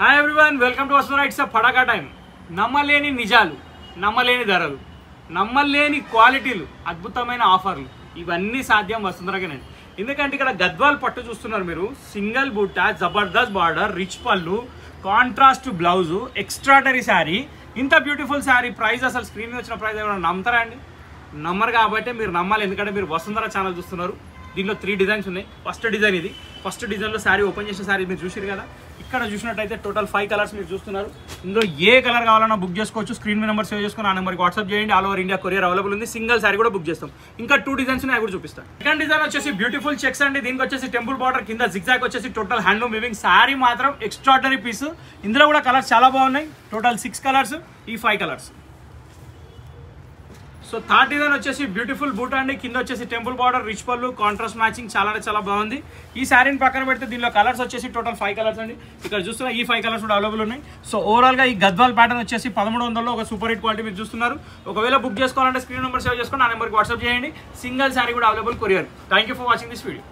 Hi everyone, welcome to వస్తున్నా. It's పడకా time. నమ్మలేని నిజాలు, నమ్మలేని ధరలు, నమ్మలేని క్వాలిటీలు, అద్భుతమైన ఆఫర్లు ఇవన్నీ సాధ్యం వసుంధరకేనండి. ఎందుకంటే ఇక్కడ గద్వాల్ పట్టు చూస్తున్నారు మీరు. సింగిల్ బుట్ట, జబర్దస్త్ బార్డర్, రిచ్ పళ్ళు, కాంట్రాస్ట్ బ్లౌజు, ఎక్స్ట్రాడనరీ శారీ. ఇంత బ్యూటిఫుల్ శారీ ప్రైస్ అసలు స్క్రీన్ మీద వచ్చిన ప్రైస్ ఏమైనా నమ్ముతారా అండి? నమ్మరు కాబట్టి మీరు నమ్మాలి. ఎందుకంటే మీరు వసుంధర ఛానల్ చూస్తున్నారు. దీంట్లో 3 డిజైన్స్ ఉన్నాయి. ఫస్ట్ డిజైన్ ఇది. ఫస్ట్ డిజైన్లో శారీ ఓపెన్ చేసిన శారీ మీరు చూసారు కదా. ఇక్కడ చూసినట్టయితే టోటల్ 5 కలర్స్ మీరు చూస్తున్నారు. ఇందులో ఏ కలర్ కావాలన్నా బుక్ చేసుకోవచ్చు. స్క్రీన్ మీద నెంబర్ సేవ్ చేసుకుని ఆ నెంబర్కి వాట్సాప్ చేయండి. All over India courier available ఉంది. సింగిల్ శారీ కూడా బుక్ చేస్తాం. ఇంకా 2 డిజైన్స్ ఉన్నాయి, కూడా చూపిస్తాను. సెకండ్ డిజైన్ వచ్చేసి బ్యూటిఫుల్ చెక్స్ అండి. దీనికి వచ్చేసి టెంపుల్ బార్డర్, కింద జిగ్జాగ్ వచ్చేసి టోటల్ హ్యాండ్లూమ్ వీవింగ్. శారీ మాత్రం ఎక్స్ట్రాడనరీ పీస్. ఇందులో కూడా కలర్స్ చాలా బాగున్నాయి. టోటల్ 6 కలర్స్, ఈ 5 కలర్స్. సో థర్డ్ డిజైన్ వచ్చేసి బ్యూటిఫుల్ బూట్ అండి. కింద వచ్చేసి టెంపుల్ బార్డర్, రిచ్ పళ్ళు, కాంట్రాస్ట్ మ్యాచింగ్, చాలా బాగుంది. ఈ శారీని పక్కన పెడితే దీనిలో కలర్స్ వచ్చేసి టోటల్ 5 కలర్స్ అండి. ఇక్కడ చూస్తున్నా ఈ 5 కలర్స్ కూడా అవైలబుల్ ఉన్నాయి. సో ఓవరాల్ గా ఈ గద్వాల్ ప్యాటర్న్ వచ్చేసి 1300లో ఒక సూపర్ హిట్ క్వాలిటీ మీరు చూస్తున్నారు. ఒకవేళ బుక్ చేసుకోవాలంటే స్క్రీన్ నెంబర్ సేవ్ చేసుకుని ఆ నెంబర్కి వాట్సాప్ చేయండి. సింగిల్ శారీ కూడా available courier. Thank you for watching this video.